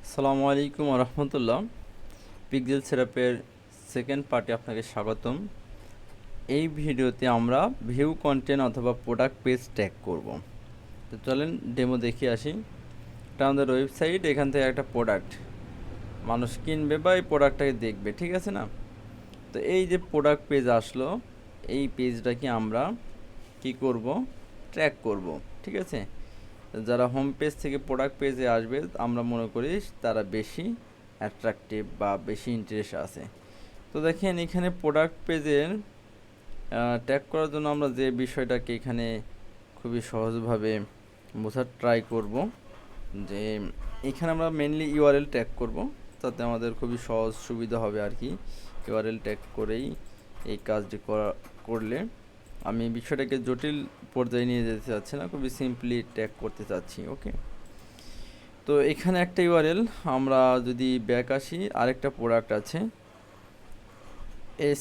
আসসালামু আলাইকুম রহমতুল্লাহ। Pixel সেটআপের second পার্টে আপনাকে স্বাগতম। এই ভিডিওতে আমরা ভিউ কন্টেন্ট অথবা প্রোডাক্ট পেজ ট্যাগ করব। তো চলেন ডেমো দেখে আসি। এটা আমাদের ওয়েবসাইট, এখান থেকে একটা প্রোডাক্ট মানুষ কিনবে বা এই প্রোডাক্টটাকে দেখবে, ঠিক আছে না? তো এই যে প্রোডাক্ট পেজ আসলো, এই পেজটাকে আমরা কি করব, ট্র্যাক করব, ঠিক আছে? যারা হোম পেজ থেকে প্রোডাক্ট পেজে আসবে আমরা মনে করি তারা বেশি অ্যাট্রাকটিভ বা বেশি ইন্টারেস্ট আছে। তো দেখেন এখানে প্রোডাক্ট পেজের ট্যাগ করার জন্য আমরা যে বিষয়টাকে এখানে খুবই সহজভাবে বোঝার ট্রাই করব, যে এখানে আমরা মেনলি ইউআরএল ট্যাগ করব, তাতে আমাদের খুবই সহজ সুবিধা হবে আর কি। ইউআরএল ট্যাগ করেই এই কাজটি করলে আমি বিষয়টাকে জটিল পর্যায়ে নিয়ে যেতে চাচ্ছি না, খুবই সিম্পলি ট্যাগ করতে চাচ্ছি। ওকে, তো এখানে একটা ইউআরএল, আমরা যদি ব্যাক আসি, আরেকটা প্রোডাক্ট আছে,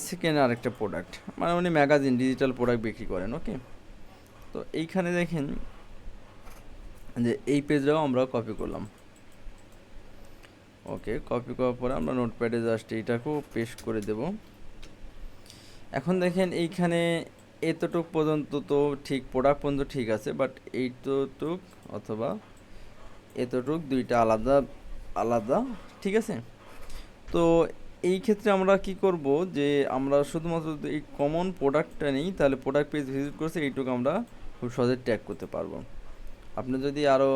সেকেন্ড আরেকটা প্রোডাক্ট, মানে উনি ম্যাগাজিন ডিজিটাল প্রোডাক্ট বিক্রি করেন। ওকে, তো এইখানে দেখেন যে এই পেজটাও আমরা কপি করলাম। ওকে, কপি করার পরে আমরা নোটপ্যাডে জাস্ট এইটাকেও পেস্ট করে দেব। এখন দেখেন এইখানে এতটুক পর্যন্ত তো ঠিক, প্রোডাক্ট পর্যন্ত ঠিক আছে, বাট এইটুক অথবা এতটুক দুইটা আলাদা আলাদা, ঠিক আছে? তো এই ক্ষেত্রে আমরা কি করব, যে আমরা শুধুমাত্র এই কমন প্রোডাক্টটা নিই, তাহলে প্রোডাক্ট পেজ ভিজিট করছে এইটুকু আমরা খুব সহজে ট্যাগ করতে পারবো। আপনি যদি আরও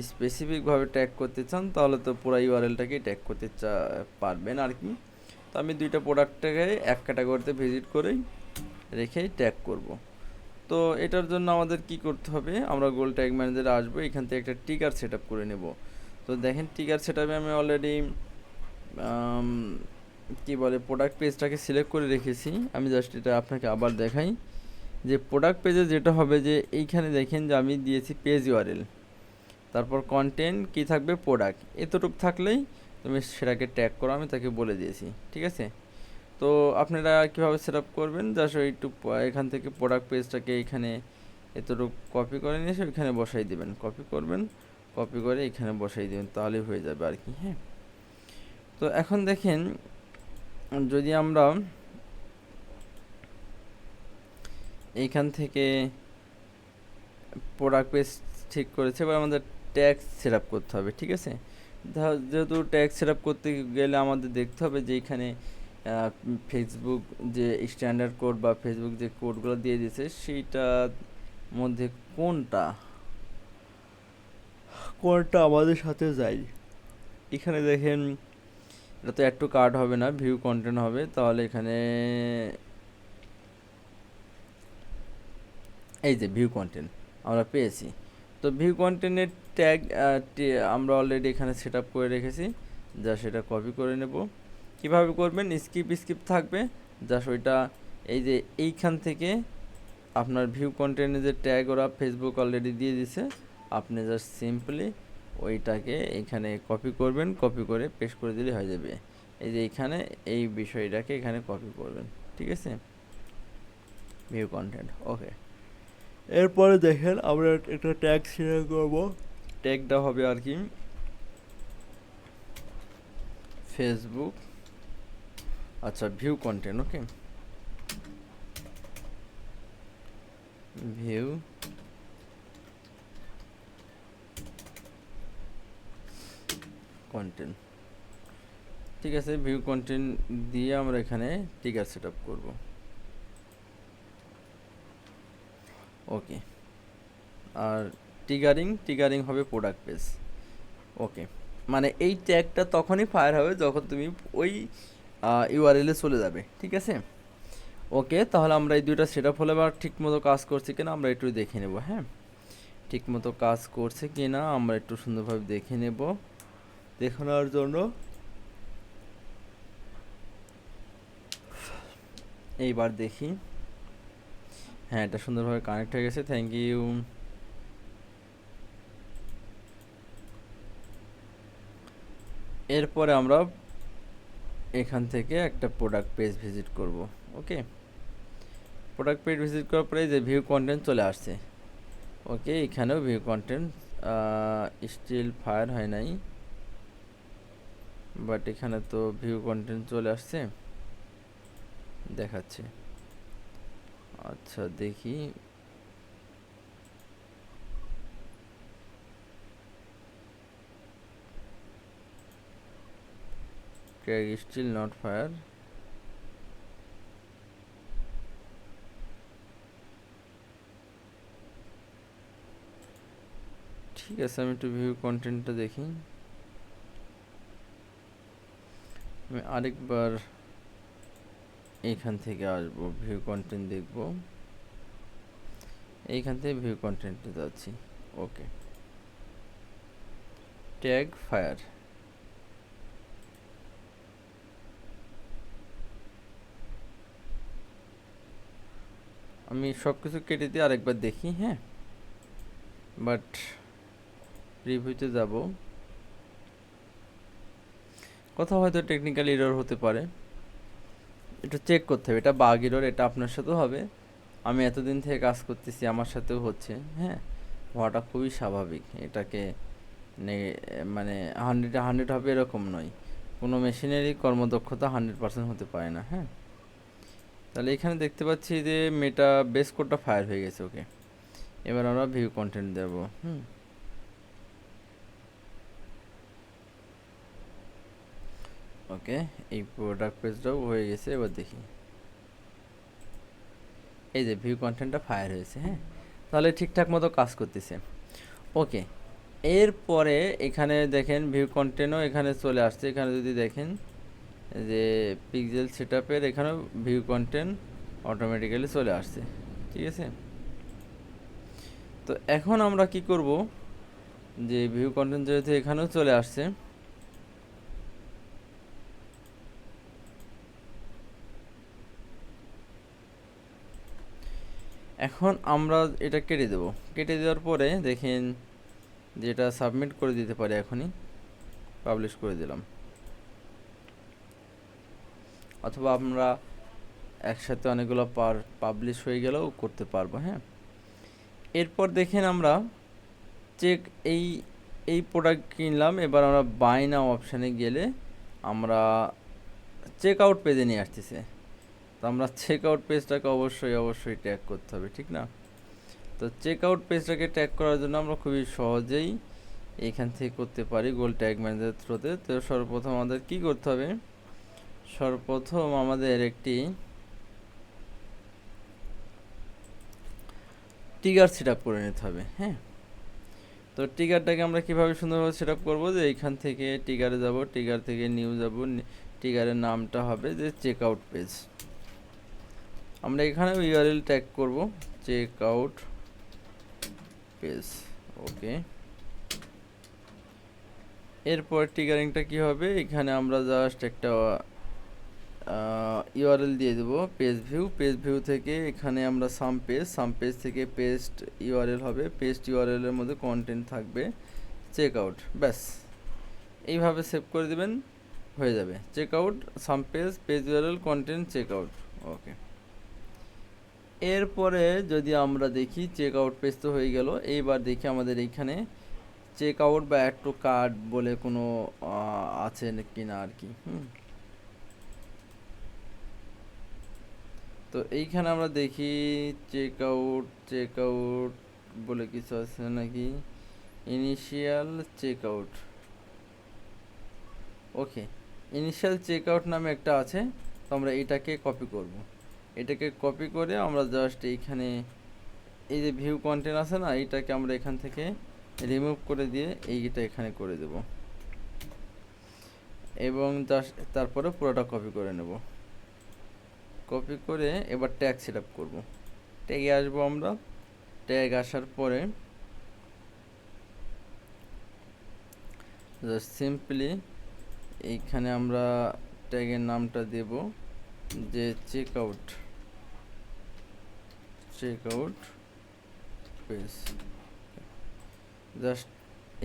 স্পেসিফিকভাবে ট্যাগ করতে চান তাহলে তো পুরো ইউআরএলটাকেই ট্যাগ করতে পারবেন আর কি। তো আমি দুইটা প্রোডাক্টটাকে এক ক্যাটাগরিতে ভিজিট করেই রেখেই ট্যাগ করব। তো এটার জন্য আমাদের কি করতে হবে, আমরা গোল ট্যাগ ম্যানেজারে আসবো, এখান থেকে একটা টিকার সেট আপ করে নেব। তো দেখেন টিকার সেট আপে আমি অলরেডি কি বলে প্রোডাক্ট পেজটাকে সিলেক্ট করে রেখেছি। আমি জাস্ট এটা আপনাকে আবার দেখাই, যে প্রোডাক্ট পেজে যেটা হবে, যে এইখানে দেখেন যে আমি দিয়েছি পেজ ইউআরএল, তারপর কন্টেন্ট কি থাকবে, প্রোডাক্ট, এতটুকু থাকলেই তুমি সেটাকে ট্যাগ করো, আমি তাকে বলে দিয়েছি, ঠিক আছে? তো আপনারা কীভাবে সেট আপ করবেন, জাস্ট এইটুকু এখান থেকে প্রোডাক্ট পেজটাকে এইখানে এতটুকু কপি করে নিয়ে এসে ওইখানে বসাই দেবেন, কপি করবেন, কপি করে এখানে বসাই দেবেন, তাহলেই হয়ে যাবে আর কি। হ্যাঁ, তো এখন দেখেন যদি আমরা এইখান থেকে প্রোডাক্ট পেজ ঠিক করেছে, এবার আমাদের ট্যাগ সেট আপ করতে হবে, ঠিক আছে? যেহেতু ট্যাগ সেট আপ করতে গেলে আমাদের দেখতে হবে যে এখানে ফেসবুক যে স্ট্যান্ডার্ড কোড বা ফেসবুক যে কোডগুলো দিয়ে দিয়েছে সেইটার মধ্যে কোনটা কোনটা আমাদের সাথে যায়। এখানে দেখেন এটা তো অ্যাড টু কার্ট হবে না, ভিউ কন্টেন্ট হবে, তাহলে এখানে এই যে ভিউ কন্টেন্ট আমরা পেয়েছি। তো ভিউ কন্টেন্টের ট্যাগ আমরা অলরেডি এখানে সেট আপ করে রেখেছি, যা সেটা কপি করে নেব। কীভাবে করবেন, স্কিপ থাকবে, জাস্ট ওইটা এই যে এইখান থেকে আপনার ভিউ কন্টেন্টের যে ট্যাগ ওরা ফেসবুক অলরেডি দিয়ে দিছে, আপনি জাস্ট সিম্পলি ওইটাকে এইখানে কপি করবেন, কপি করে পেস্ট করে দিলে হয়ে যাবে। এই যে এইখানে এই বিষয়টাকে এখানে কপি করবেন, ঠিক আছে? ভিউ কন্টেন্ট, ওকে। এরপরে দেখেন আমরা একটা ট্যাগ শেয়ার করব, ট্যাগটা হবে আর কি ফেসবুক, আচ্ছা ভিউ কন্টেন্ট, ওকে, ভিউ কন্টেন্ট, ঠিক আছে? ভিউ কন্টেন্ট দিয়ে আমরা এখানে টিকার সেট আপ করবো, ওকে। আর টিগারিং হবে প্রোডাক্ট পেজ, ওকে। মানে এই ট্যাগটা তখনই ফায়ার হবে যখন তুমি ওই ইউআরএলে চলে যাবে, ঠিক আছে? ওকে, তাহলে আমরা এই দুইটা সেট আপ হলে আবার ঠিকমতো কাজ করছে কিনা আমরা একটু দেখে নেব। হ্যাঁ, ঠিকমতো কাজ করছে কিনা আমরা একটু সুন্দরভাবে দেখে নেব। দেখানোর জন্য এইবার দেখি, হ্যাঁ এটা সুন্দরভাবে কানেক্ট হয়ে গেছে, থ্যাংক ইউ। এরপরে আমরা এখান থেকে একটা প্রোডাক্ট পেজ ভিজিট করব, ওকে। প্রোডাক্ট পেজ ভিজিট করার পরে যে ভিউ কন্টেন্ট চলে আসছে, ওকে। এখানেও ভিউ কন্টেন্ট স্টিল ফায়ার হয় নাই, বাট এখানে তো ভিউ কন্টেন্ট চলে আসছে, দেখাচ্ছে। আচ্ছা দেখি, ট্যাগ স্টিল নট ফায়ার। ঠিক আছে, আমি একটু ভিউ কন্টেন্টটা দেখি। আমি আরেকবার এইখান থেকে আসবো, ভিউ কন্টেন্ট দেখব, এইখান থেকে ভিউ কন্টেন্টে যাচ্ছি। ওকে, ট্যাগ ফায়ার। আমি সব কিছু কেটে দিয়ে আরেকবার দেখি, হ্যাঁ। বাট রিভিউতে যাব, কোথাও হয়তো টেকনিক্যাল এরর হতে পারে, একটু চেক করতে হবে। এটা বাগ এরর, এটা আপনার সাথেও হবে, আমি এতদিন থেকে কাজ করতেছি, আমার সাথেও হচ্ছে, হ্যাঁ। হওয়াটা খুবই স্বাভাবিক। এটাকে মানে 100 হবে এরকম নয়, কোনো মেশিনেরই কর্মদক্ষতা 100% হতে পারে না, হ্যাঁ। তাহলে এখানে দেখতে পাচ্ছি যে মেটা বেস কোডটা ফায়ার হয়ে গেছে। ওকে, এবার আমরা ভিউ কন্টেন্ট দেব। ওকে, এই প্রোডাক্ট পেজটাও হয়ে গেছে। এবার দেখি, এই যে ভিউ কন্টেন্টটা ফায়ার হয়েছে, হ্যাঁ। তাহলে ঠিকঠাক মতো কাজ করতেছে। ওকে, এরপরে এখানে দেখেন ভিউ কন্টেন্টও এখানে চলে আসছে। এখানে যদি দেখেন যে পিক্সেল সেটআপের এখানেও ভিউ কন্টেন্ট অটোমেটিক্যালি চলে আসছে, ঠিক আছে। তো এখন আমরা কি করব, যে ভিউ কন্টেন্ট যেহেতু এখানেও চলে আসছে, এখন আমরা এটা কেটে দেব। কেটে দেওয়ার পরে দেখেন যেটা সাবমিট করে দিতে পারি, এখনই পাবলিশ করে দিলাম, অথবা আমরা একসাথে অনেকগুলো পাবলিশ হয়ে গেলেও করতে পারবো, হ্যাঁ। এরপর দেখেন আমরা চেক এই প্রোডাক্ট কিনলাম। এবার আমরা বাই নাও অপশানে গেলে আমরা চেক আউট পেজে নিয়ে আসতেছে। তো আমরা চেক আউট পেজটাকে অবশ্যই ট্যাগ করতে হবে, ঠিক না? তো চেক আউট পেজটাকে ট্যাগ করার জন্য আমরা খুবই সহজেই এইখান থেকে করতে পারি গোল ট্যাগ ম্যানেজার থ্রুতে। তো সর্বপ্রথম আমাদের কি করতে হবে, সর্বপ্রথম আমাদের একটি ট্রিগার সেট আপ করে নিতে হবে, হ্যাঁ। তো ট্রিগারটাকে আমরা কীভাবে সুন্দরভাবে সেট আপ করবো, যে এইখান থেকে ট্রিগারে যাব, ট্রিগার থেকে নিউ যাব, ট্রিগারের নামটা হবে যে চেক আউট পেজ। আমরা এখানে ইউআরএল ট্যাগ করব চেক আউট পেজ। ওকে, এরপর ট্রিগারিংটা কি হবে, এখানে আমরা জাস্ট একটা ইউআরএল দিয়ে দেবো পেজ ভিউ থেকে এখানে আমরা সাম পেজ থেকে পেস্ট ইউআরএল হবে, পেস্ট ইউআরএলের মধ্যে কন্টেন্ট থাকবে চেক আউট, ব্যাস। এইভাবে সেভ করে দেবেন, হয়ে যাবে check out some page URL content check out. Okay, এরপরে যদি আমরা দেখি চেক আউট পেজ তো হয়ে গেল। এইবার দেখি আমাদের এইখানে চেক আউট বা অ্যাড টু কার্ট বলে কোনো আছে কি না আর কি। তো এইখানে আমরা দেখি চেক আউট বলে কিছু আছে নাকি, ইনিশিয়াল চেক আউট। ওকে, ইনিশিয়াল চেক আউট নামে একটা আছে। তো আমরা এটাকে কপি করব, এটাকে কপি করে আমরা জাস্ট এইখানে এই যে ভিউ কন্টেন্ট আছে না, এইটাকে আমরা এখান থেকে রিমুভ করে দিয়ে এইটা এখানে করে দেব, এবং জাস্ট তারপরে পুরোটা কপি করে নেব। কপি করে এবার ট্যাগ সেট আপ করবো। ট্যাগে আসবো আমরা, ট্যাগ আসার পরে জাস্ট সিম্পলি এইখানে আমরা ট্যাগের নামটা দেব যে চেক আউট পেজ। জাস্ট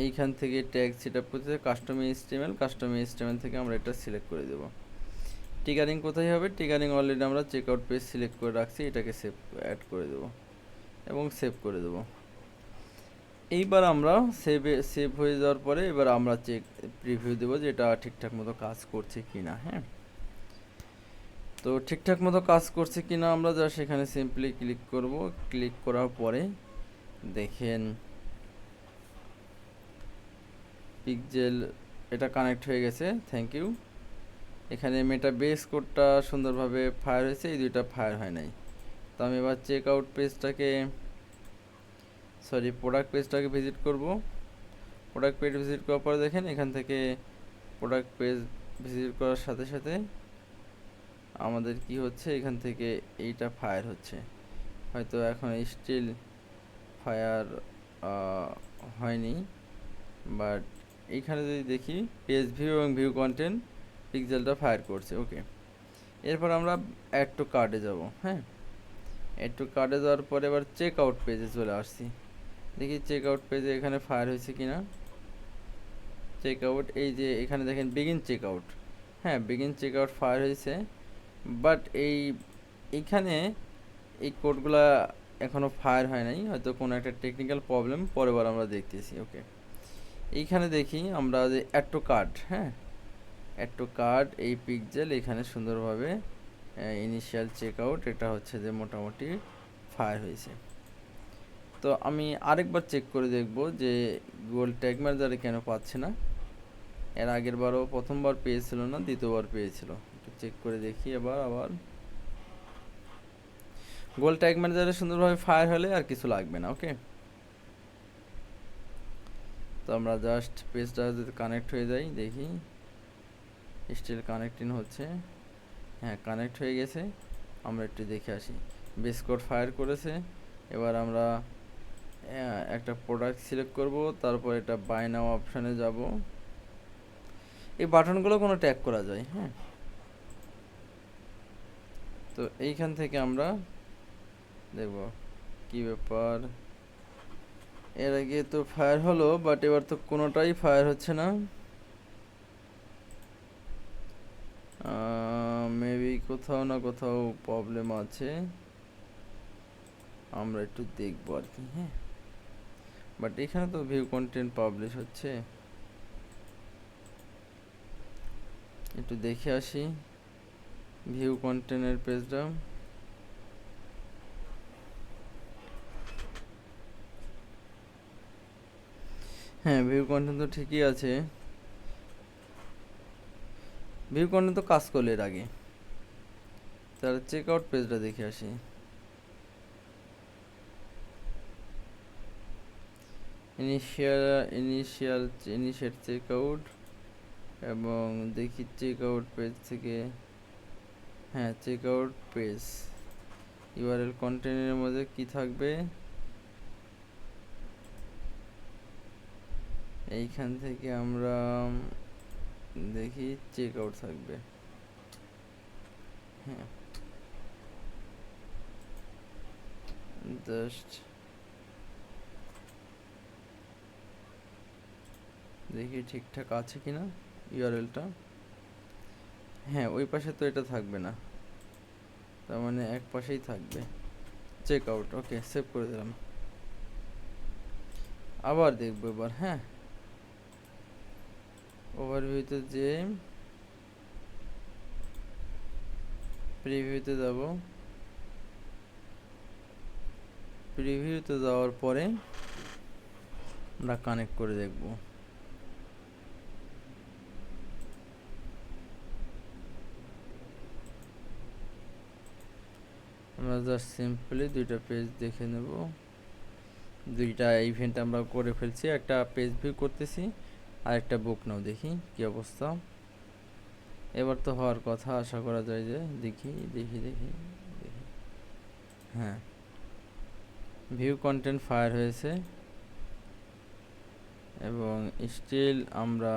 এইখান থেকে ট্যাগ সেট আপ করতে কাস্টম এইচটিএমএল থেকে আমরা এটা সিলেক্ট করে দেব। ট্রিগারিং কোথায় হবে, ট্রিগারিং অলরেডি আমরা চেক আউট পেজ সিলেক্ট করে রাখছি, এটাকে সেভ অ্যাড করে দেব এবং সেভ করে দেব। এইবার আমরা সেভ হয়ে যাওয়ার পরে এবার আমরা প্রিভিউ দেবো যে এটা ঠিকঠাক মতো কাজ করছে কিনা। হ্যাঁ, তো ঠিকঠাক মতো কাজ করছে কিনা আমরা জাস্ট এখানে সিম্পলি ক্লিক করব। ক্লিক করার পরে দেখেন পিক্সেল এটা কানেক্ট হয়ে গেছে। Thank you. এখানে মেটা বেস কোডটা সুন্দরভাবে ফায়ার হয়েছে, এই দুইটা ফায়ার হয় নাই। তো আমি এবার চেক আউট পেজটাকে প্রোডাক্ট পেজটাকে ভিজিট করব। প্রোডাক্ট পেজ ভিজিট করার পরে দেখেন এখান থেকে প্রোডাক্ট পেজ ভিজিট করার সাথে সাথে আমাদের কি হচ্ছে, এখান থেকে এইটা ফায়ার হচ্ছে। হয়তো এখন স্টিল ফায়ার হয়নি, বাট এইখানে যদি দেখি পেজ ভিউ এবং ভিউ কন্টেন্ট পিক্সেলটা ফায়ার করছে। ওকে, এরপর আমরা অ্যাড টু কার্ডে যাব। হ্যাঁ, অ্যাড টু কার্ডে যাওয়ার পরে এবার চেক আউট পেজে চলে আসছি। দেখি চেক আউট পেজে এখানে ফায়ার হয়েছে কিনা। চেক আউট, এই যে এখানে দেখেন বিগিন চেক আউট। হ্যাঁ, বিগিন চেক আউট ফায়ার হয়েছে, বাট এইখানে এই কোডগুলা এখনও ফায়ার হয় নাই, হয়তো কোনো একটা টেকনিক্যাল প্রবলেম, পরেরবার আমরা দেখতেছি। ওকে, এইখানে দেখি আমরা যে অ্যাড টু কার্ড, হ্যাঁ অ্যাড টু কার্ড এই পিক্সেল এখানে সুন্দরভাবে ইনিশিয়াল চেক আউট এটা হচ্ছে যে মোটামুটি ফায়ার হয়েছে। তো আমি আরেকবার চেক করে দেখব যে গুগল ট্যাগ ম্যানেজারে কেন পাচ্ছে না। এর আগের বারও প্রথমবার পেয়েছিল না, দ্বিতীয়বার পেয়েছিল। একটু চেক করে দেখি আবার গুগল ট্যাগ ম্যানেজারে সুন্দরভাবে ফায়ার হলে আর কিছু লাগবে না। ওকে, তো আমরা জাস্ট পেজটা যদি কানেক্ট হয়ে যাই, দেখি স্টিল কানেক্টিং হচ্ছে। হ্যাঁ, কানেক্ট হয়ে গেছে। আমরা একটু দেখে আসি। বেস কোড ফায়ার করেছে। এবার আমরা একটা প্রোডাক্ট সিলেক্ট করব, তারপর এটা বাই নাও অপশানে যাব। এই বাটনগুলো কোনো ট্যাগ করা যায়। হ্যাঁ, তো এইখান থেকে আমরা দেখব কি ব্যাপার। এর আগে তো ফায়ার হলো, বাট এবার তো কোনোটাই ফায়ার হচ্ছে না। মেবি কোথাও না কোথাও প্রবলেম আছে, আমরা একটু দেখবো আর কি। হ্যাঁ, বাট এখানে তো ভিউ কন্টেন্ট পাবলিশ হচ্ছে, একটু দেখে আসি ভিউ কন্টেন্টের পেজটা। হ্যাঁ, ভিউ কন্টেন্ট তো ঠিকই আছে, ভিউ কন্টেন্ট তো কাজ করলে এর আগে। তাহলে চেক আউট পেজটা দেখে আসি। ইনিশিয়েট চেক আউট, এবং দেখি চেক আউট পেজ থেকে। হ্যাঁ, চেক আউট পেজ ইউআরএল কন্টেন্টের মধ্যে কি থাকবে, এইখান থেকে আমরা দেখি চেক আউট থাকবে। হ্যাঁ, জাস্ট দেখি ঠিকঠাক আছে কিনা ইউআরএলটা। হ্যাঁ, ওই পাশে তো এটা থাকবে না, তার মানে এক পাশেই থাকবে চেক আউট। ওকে, সেভ করে দিলাম। আবার দেখবো এবার। হ্যাঁ, ওভারভিউতে যে প্রিভিউতে যাব, প্রিভিউতে যাওয়ার পরে আমরা কানেক্ট করে দেখব। আমরা জাস্ট সিম্পলি দুইটা পেজ দেখে নেব। দুইটা ইভেন্ট আমরা করে ফেলছি, একটা পেজ ভিউ করতেছি আর একটা বুক নাও। দেখি কি অবস্থা। এবার তো হওয়ার কথা, আশা করা যায় যে। দেখি দেখি দেখি দেখি হ্যাঁ, ভিউ কন্টেন্ট ফায়ার হয়েছে, এবং স্টিল আমরা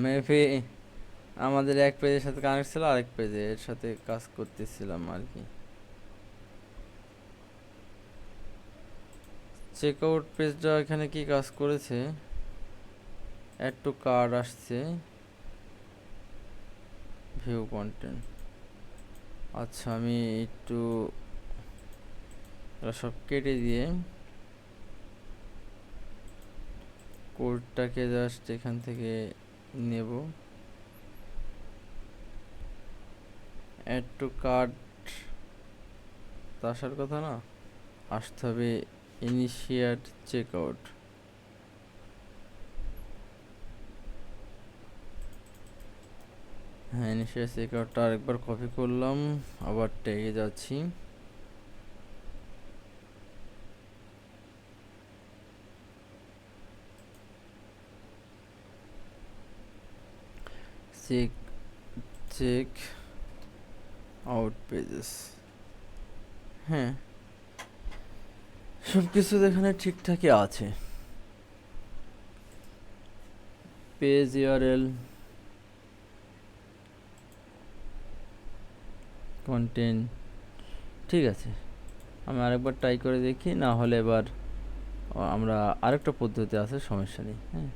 মেবি আমাদের এক পেজের সাথে কানেক্ট ছিল, আরেক পেজে এর সাথে কাজ করতেছিলাম আর কি। চেক আউট পেজটা এখানে কি কাজ করেছে অ্যাড টু কার্ড আসছে, ভিউ কন্টেন্ট। আচ্ছা আমি একটু সব কেটে দিয়ে কোডটাকে জাস্ট এখান থেকে নেব। অ্যাড টু কার্ট আসার কথা না, আসতে হবে ইনিশিয়েট চেক আউট। হ্যাঁ, ইনিশিয়েট চেক আউটটা আরেকবার কপি করলাম, আবার ট্যাগে যাচ্ছি। চেক চেক আউট পেজেস, হ্যাঁ সব কিছু এখানে ঠিকঠাকই আছে। পেজ ইউআরএল, কন্টেন্ট ঠিক আছে। আমি আরেকবার ট্রাই করে দেখি, না হলে এবার আমরা আরেকটা পদ্ধতি আছে, সমস্যা নেই। হ্যাঁ,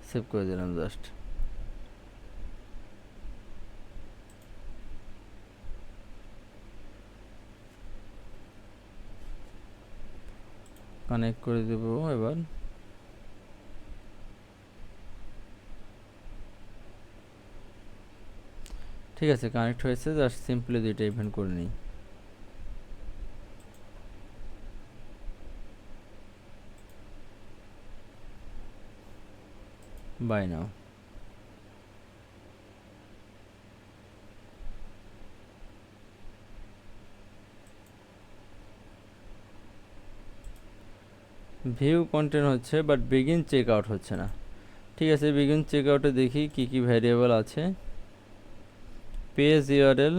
সেভ করে দিলাম জাস্ট। কানেক্ট করে দেব এবার। ঠিক আছে, কানেক্ট হয়েছে, জাস্ট সিম্পলি দুইটা ইভেন্ট করে নিই। Buy now. ভিউ কন্টেন্ট হচ্ছে, বাট বিগিন চেক আউট হচ্ছে না। ঠিক আছে, বিগিন চেক আউটে দেখি কি কি ভ্যারিয়েবল আছে। Page URL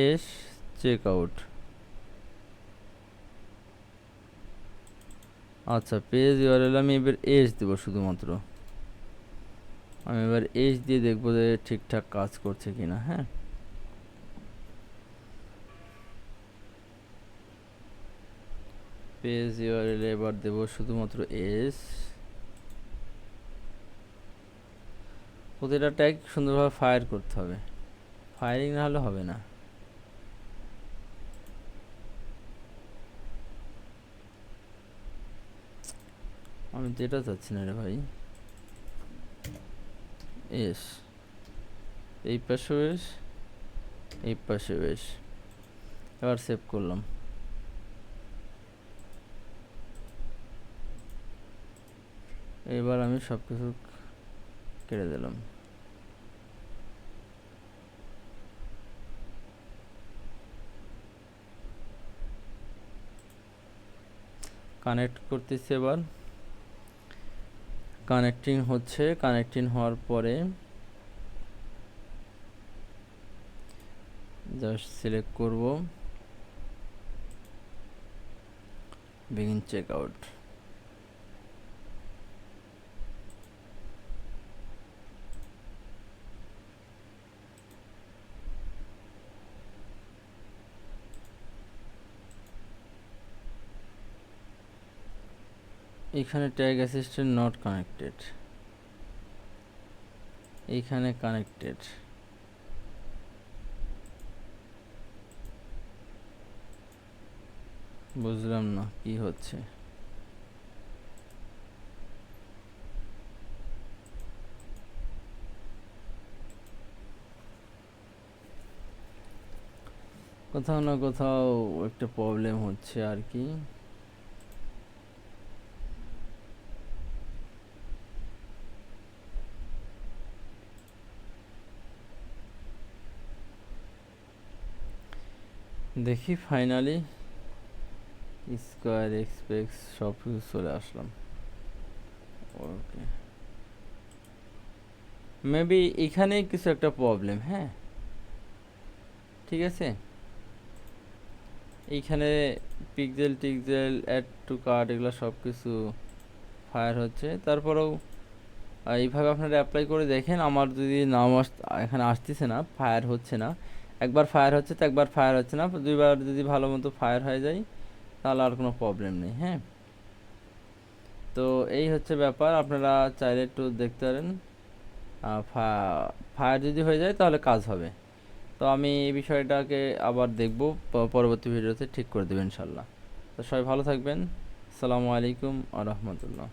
as check out. আচ্ছা, পেজ ইউআরএল আমি এবার এস দেবো শুধুমাত্র। আমি এবার এস দিয়ে দেখবো যে ঠিকঠাক কাজ করছে কিনা। হ্যাঁ, পেজ ইউআরএল এবার দেবো শুধুমাত্র এস। প্রতিটা ট্যাগ সুন্দরভাবে ফায়ার করতে হবে, ফায়ারিং না হলে হবে না। আমি তো এটা চাচ্ছি না রে ভাই। এস, এই পাশেও এস, এই পাশেও এস। এবার সেভ করলাম। এবার আমি সব কিছু কেটে দিলাম। কানেক্ট করতেছি এবার। কানেক্টিং হচ্ছে, কানেক্টিং হওয়ার পরে জাস্ট সিলেক্ট করব বিগিন চেক আউট। এখানে ট্যাগ অ্যাসিস্ট্যান্ট নট কানেক্টেড, এইখানে কানেক্টেড। বুঝলাম না কি হচ্ছে। কোথাও না কোথাও একটা প্রবলেম হচ্ছে আর কি। দেখি ফাইনালি স্কোয়ার এক্সপেক্স সব কিছু চলে আসলাম। ওকে, মেবি এখানেই কিছু একটা প্রবলেম। হ্যাঁ ঠিক আছে, এইখানে পিক্সেল টিক্সেল অ্যাড টু কার্ট এগুলো সব কিছু ফায়ার হচ্ছে। তারপরেও এইভাবে আপনারা অ্যাপ্লাই করে দেখেন। আমার যদি নাম এখানে আসতেছে না, ফায়ার হচ্ছে না। একবার ফায়ার হচ্ছে তো একবার ফায়ার হচ্ছে না, দুইবার যদি ভালো মতো ফায়ার হয়ে যায় তাহলে আর কোনো প্রবলেম নেই। হ্যাঁ, তো এই হচ্ছে ব্যাপার, আপনারা চাইলে একটু দেখতে পারেন। ফায়ার যদি হয়ে যায় তাহলে কাজ হবে। তো আমি এই বিষয়টাকে আবার দেখব, পরবর্তী ভিডিওতে ঠিক করে দেবেন ইনশাল্লাহ। তো সবাই ভালো থাকবেন। আসসালামু আলাইকুম আ রহমতুল্লাহ।